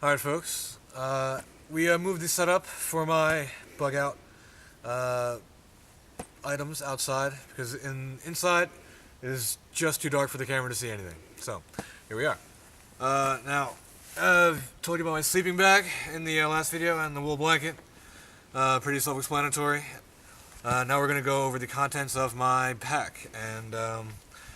Alright folks, we moved the setup for my bug out items outside because inside it is just too dark for the camera to see anything. So, here we are. Now, I've told you about my sleeping bag in the last video and the wool blanket. Pretty self-explanatory. Now we're going to go over the contents of my pack. And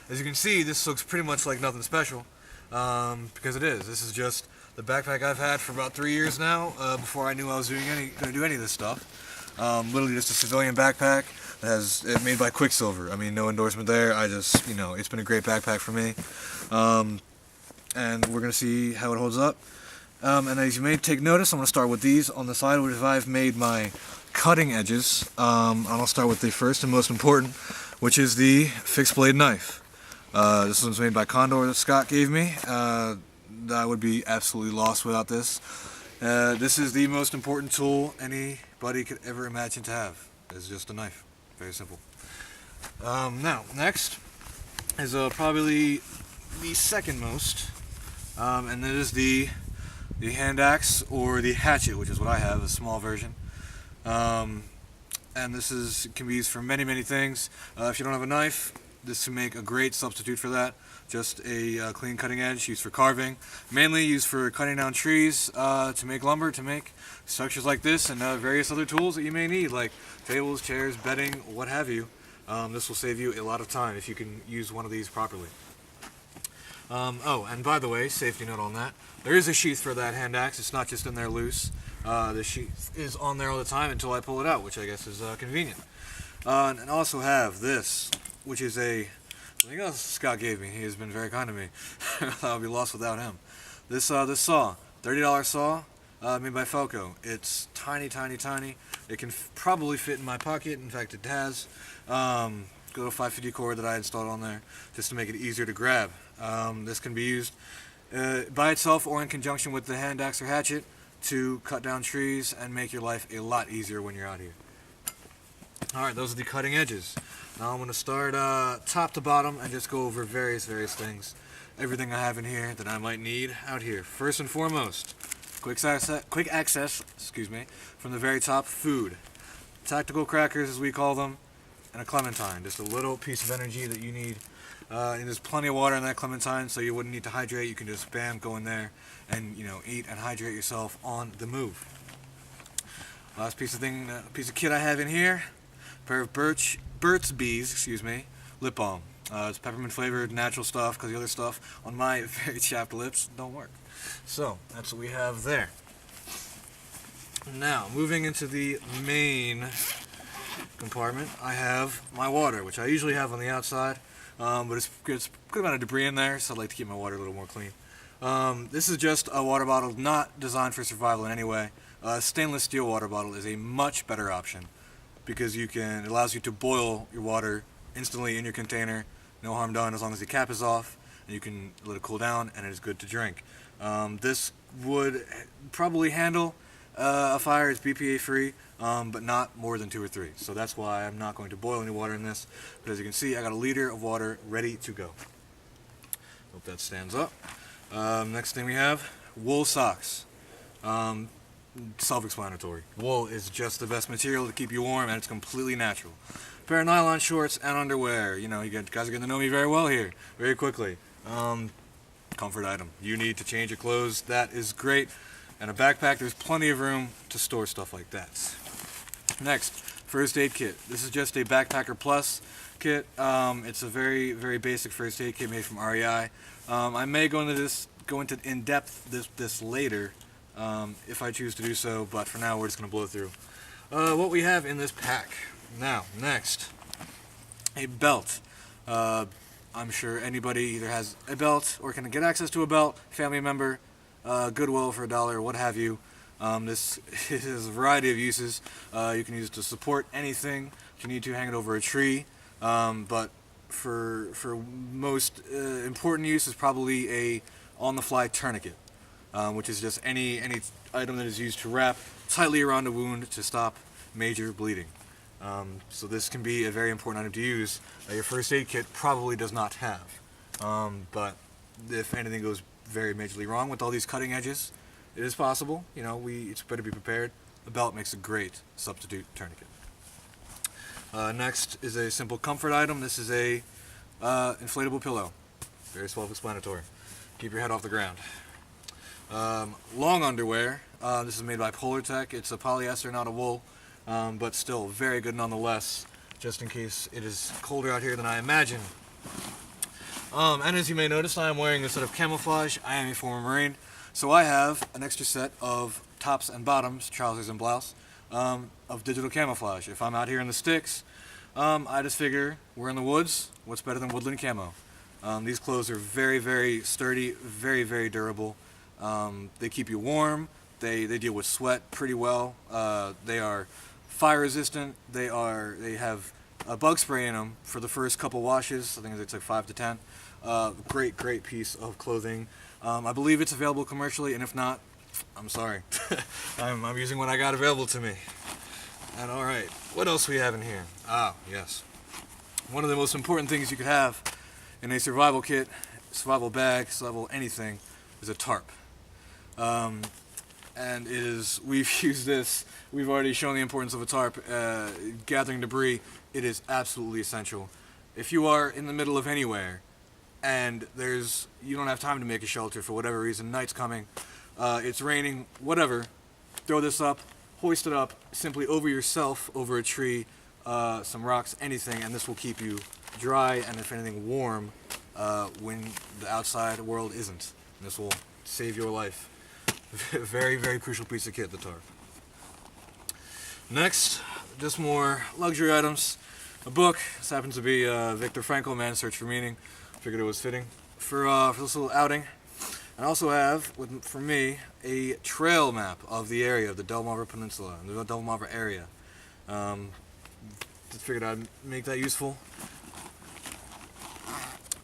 as you can see, this looks pretty much like nothing special because it is. This is just the backpack I've had for about 3 years now, before I knew I was going to do any of this stuff. Literally just a civilian backpack that made by Quicksilver. I mean, no endorsement there. I just, it's been a great backpack for me. And we're going to see how it holds up. And as you may take notice, I'm going to start with these on the side, which I've made my cutting edges. I'll start with the first and most important, which is the fixed blade knife. This one's made by Condor that Scott gave me. I would be absolutely lost without this. This is the most important tool anybody could ever imagine to have. It's just a knife. Very simple. Now, next is probably the second most, and that is the hand axe or the hatchet, which is what I have, a small version. And this can be used for many things. If you don't have a knife, this would make a great substitute for that. Just a clean cutting edge used for carving, mainly used for cutting down trees to make lumber, to make structures like this, and various other tools that you may need, like tables, chairs, bedding, what have you. This will save you a lot of time if you can use one of these properly. Oh, and by the way, safety note on that, there is a sheath for that hand axe. It's not just in there loose. The sheath is on there all the time until I pull it out, which I guess is convenient. And I also have this, which is something else Scott gave me. He has been very kind to me. I would be lost without him. This saw, $30 saw, made by Felco. It's tiny. It can probably fit in my pocket. In fact, it has. Go to a 550 cord that I installed on there just to make it easier to grab. This can be used by itself or in conjunction with the hand axe or hatchet to cut down trees and make your life a lot easier when you're out here. Alright, those are the cutting edges. Now I'm going to start top to bottom and just go over various things. Everything I have in here that I might need out here. First and foremost, quick access, from the very top, food. Tactical crackers, as we call them, and a clementine. Just a little piece of energy that you need. And there's plenty of water in that clementine, so you wouldn't need to hydrate. You can just bam, go in there and eat and hydrate yourself on the move. Last piece of kit I have in here, a pair of Burt's Bees, lip balm. It's peppermint flavored, natural stuff, because the other stuff on my very chapped lips don't work. So that's what we have there. Now, moving into the main compartment, I have my water, which I usually have on the outside, but it's a good amount of debris in there, so I like to keep my water a little more clean. This is just a water bottle not designed for survival in any way. Stainless steel water bottle is a much better option because it allows you to boil your water instantly in your container, no harm done as long as the cap is off, and you can let it cool down and it is good to drink. This would probably handle a fire. It's BPA free, but not more than 2 or 3. So that's why I'm not going to boil any water in this. But as you can see, I got a liter of water ready to go. Hope that stands up. Next thing we have, wool socks. Self-explanatory. Wool is just the best material to keep you warm, and it's completely natural. A pair of nylon shorts and underwear. You guys are getting to know me very well here, very quickly. Comfort item. You need to change your clothes. That is great. And a backpack, there's plenty of room to store stuff like that. Next, first aid kit. This is just a Backpacker Plus kit. It's a very basic first aid kit made from REI. I may go into in depth this later if I choose to do so, but for now we're just going to blow through what we have in this pack. Now, next, a belt. I'm sure anybody either has a belt or can get access to a belt, family member, Goodwill for $1, what have you. This has a variety of uses. You can use it to support anything. If you need to, hang it over a tree. But for most important use is probably a on-the-fly tourniquet, which is just any item that is used to wrap tightly around a wound to stop major bleeding. So this can be a very important item to use that your first aid kit probably does not have. But if anything goes very majorly wrong with all these cutting edges, it is possible. It's better to be prepared. The belt makes a great substitute tourniquet. Next is a simple comfort item. This is a inflatable pillow. Very self-explanatory. Keep your head off the ground. Long underwear. This is made by Polartec. It's a polyester, not a wool, but still very good nonetheless, just in case it is colder out here than I imagine. And as you may notice, I am wearing a set of camouflage. I am a former Marine, so I have an extra set of tops and bottoms, trousers and blouse, of digital camouflage. If I'm out here in the sticks, I just figure we're in the woods. What's better than woodland camo? These clothes are very, very sturdy, very, very durable. They keep you warm. They deal with sweat pretty well. They are fire resistant. They have a bug spray in them for the first couple washes. I think it's like 5 to 10. Great piece of clothing. I believe it's available commercially, and if not, I'm sorry. I'm using what I got available to me. And all right, what else we have in here? Yes. One of the most important things you could have in a survival kit, survival bag, survival anything, is a tarp. And we've used this, we've already shown the importance of a tarp, gathering debris. It is absolutely essential. If you are in the middle of anywhere and you don't have time to make a shelter for whatever reason, night's coming, it's raining, whatever, throw this up, hoist it up simply over yourself, over a tree, some rocks, anything, and this will keep you dry and, if anything, warm when the outside world isn't. And this will save your life. Very, very crucial piece of kit, the tarp. Next, just more luxury items. A book. This happens to be Viktor Frankl, Man's Search for Meaning. Figured it was fitting for this little outing. I also have, for me, a trail map of the area, of the Delmarva Peninsula, the Delmarva area. Just figured I'd make that useful.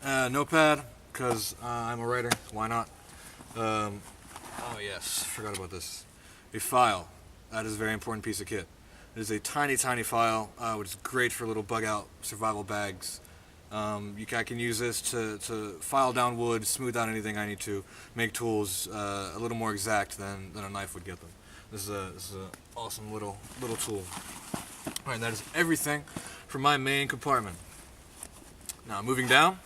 Notepad, because I'm a writer. Why not? Oh yes, forgot about this. A file. That is a very important piece of kit. It is a tiny, tiny file, which is great for little bug-out survival bags. I can use this to file down wood, smooth out anything I need to, make tools a little more exact than a knife would get them. This is an awesome little tool. All right, that is everything for my main compartment. Now, moving down,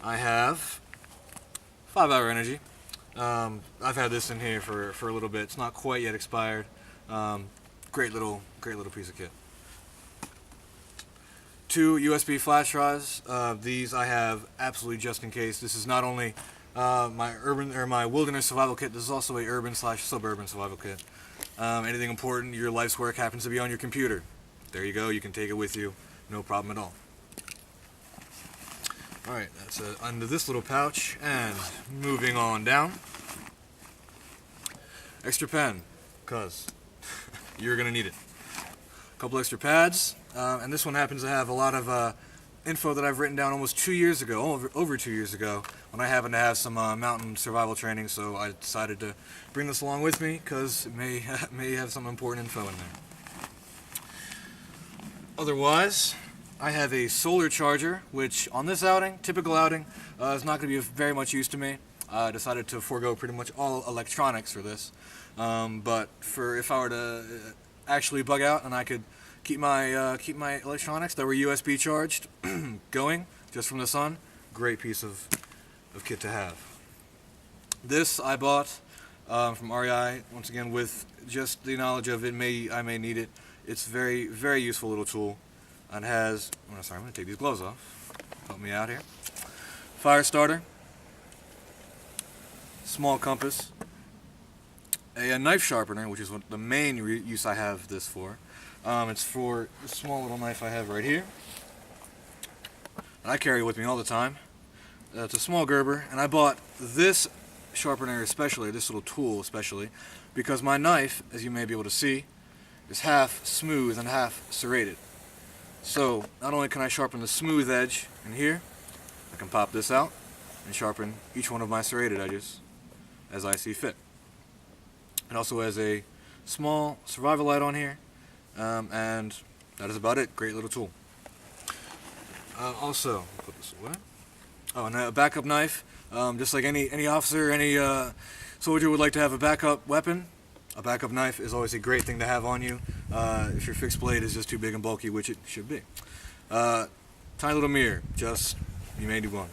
I have 5-hour energy. I've had this in here for a little bit. It's not quite yet expired. Great little piece of kit. 2 USB flash drives. These I have absolutely just in case. This is not only my wilderness survival kit. This is also a urban/suburban survival kit. Anything important, your life's work happens to be on your computer. There you go. You can take it with you. No problem at all. Alright, that's under this little pouch, and moving on down. Extra pen, because you're going to need it. A couple extra pads, and this one happens to have a lot of info that I've written down almost 2 years ago, over 2 years ago, when I happened to have some mountain survival training, so I decided to bring this along with me, because it may have some important info in there. Otherwise, I have a solar charger, which on this outing, typical outing, is not going to be of very much use to me. I decided to forego pretty much all electronics for this. But if I were to actually bug out and I could keep my electronics that were USB charged going just from the sun, great piece of kit to have. This I bought from REI, once again with just the knowledge of I may need it. It's very, very useful little tool. And has, I'm going to take these gloves off. Help me out here. Fire starter. Small compass. A knife sharpener, which is what the main use I have this for. It's for a small little knife I have right here. And I carry it with me all the time. It's a small Gerber, and I bought this sharpener especially, this little tool especially, because my knife, as you may be able to see, is half smooth and half serrated. So, not only can I sharpen the smooth edge in here, I can pop this out and sharpen each one of my serrated edges as I see fit. It also has a small survival light on here, and that is about it. Great little tool. Also, put this away. Oh, and a backup knife, just like any officer, any Soldier would like to have a backup weapon. A backup knife is always a great thing to have on you if your fixed blade is just too big and bulky, which it should be. Tiny little mirror, just you may need one.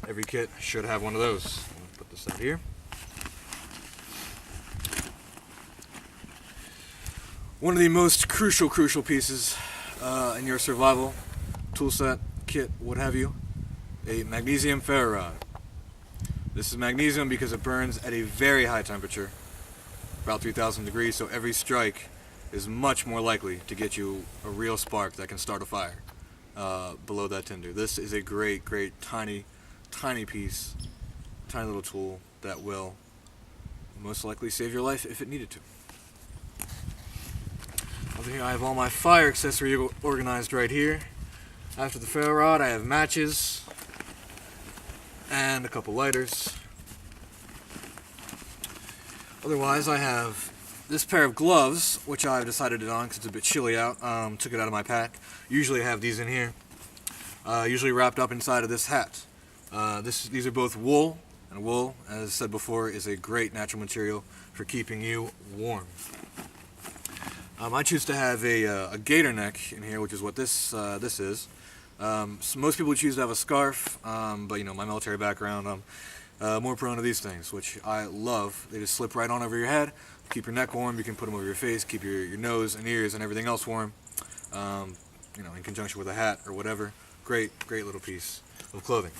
Every kit should have one of those. I'm gonna put this out here. One of the most crucial pieces in your survival tool set, kit, what have you, a magnesium ferro rod. This is magnesium because it burns at a very high temperature, about 3,000 degrees, so every strike is much more likely to get you a real spark that can start a fire below that tinder. This is a great tiny piece, tiny little tool that will most likely save your life if it needed to. Over here I have all my fire accessory organized right here. After the ferro rod I have matches and a couple lighters. Otherwise I have this pair of gloves, which I've decided to don because it's a bit chilly out. Took it out of my pack. Usually I have these in here. Usually wrapped up inside of this hat. These are both wool, and wool, as said before, is a great natural material for keeping you warm. I choose to have a gator neck in here, which is what this is. So most people choose to have a scarf, but you know, my military background, I'm more prone to these things, which I love. They just slip right on over your head, keep your neck warm. You can put them over your face, keep your nose and ears and everything else warm. You know, in conjunction with a hat or whatever. Great little piece of clothing.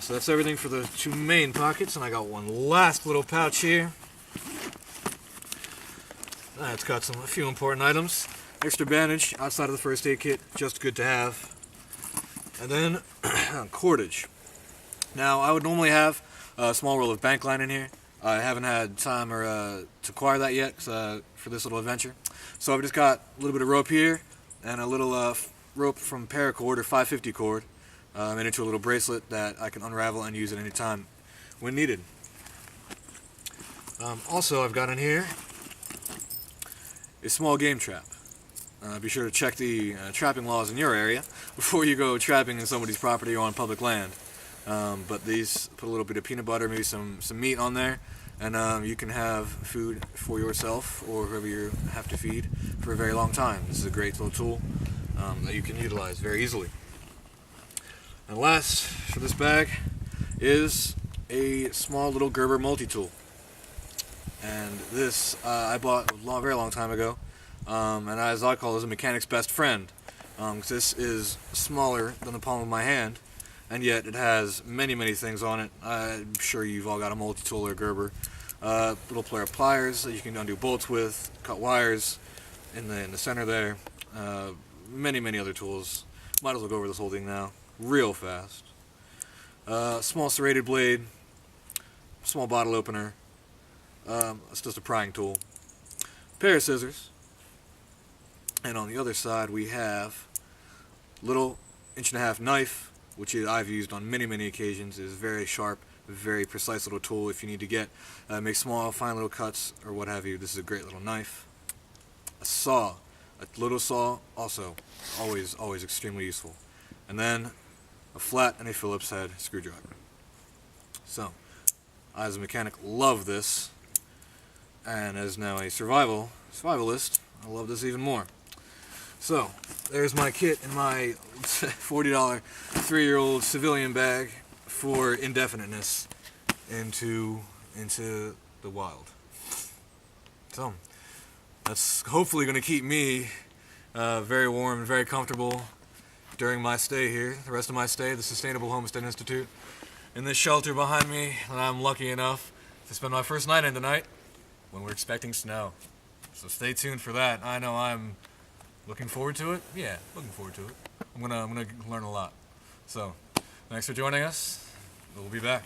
So that's everything for the two main pockets, and I got one last little pouch here. It's got a few important items. Extra bandage outside of the first aid kit, just good to have. And then cordage. Now I would normally have a small roll of bank line in here. I haven't had time to acquire that yet for this little adventure. So I've just got a little bit of rope here and a little rope from paracord or 550 cord made into a little bracelet that I can unravel and use at any time when needed. Also I've got in here a small game trap. Be sure to check the trapping laws in your area before you go trapping in somebody's property or on public land. But these put a little bit of peanut butter, maybe some meat on there, and you can have food for yourself or whoever you have to feed for a very long time. This is a great little tool that you can utilize very easily. And last for this bag is a small little Gerber multi-tool. And this I bought a very long time ago, and as I call it, is a mechanic's best friend. Because this is smaller than the palm of my hand, and yet it has many things on it. I'm sure you've all got a multi-tool or Gerber. Little pair of pliers that you can undo bolts with, cut wires in the center there. Many other tools. Might as well go over this whole thing now, real fast. Small serrated blade, small bottle opener. It's just a prying tool. Pair of scissors. And on the other side we have little 1.5-inch knife, which I've used on many occasions. It is very sharp, very precise little tool if you need to get make small, fine little cuts or what have you. This is a great little knife. A saw, a little saw, also always extremely useful. And then a flat and a Phillips head screwdriver. So, I as a mechanic love this, and as now a survivalist, I love this even more. So, there's my kit in my $40 3-year-old civilian bag for indefiniteness into the wild. So, that's hopefully going to keep me very warm and very comfortable during my stay here, the rest of my stay at the Sustainable Homestead Institute. In this shelter behind me, and I'm lucky enough to spend my first night in tonight when we're expecting snow. So stay tuned for that. I know I'm looking forward to it. Yeah, looking forward to it. I'm gonna learn a lot. So, thanks for joining us. We'll be back.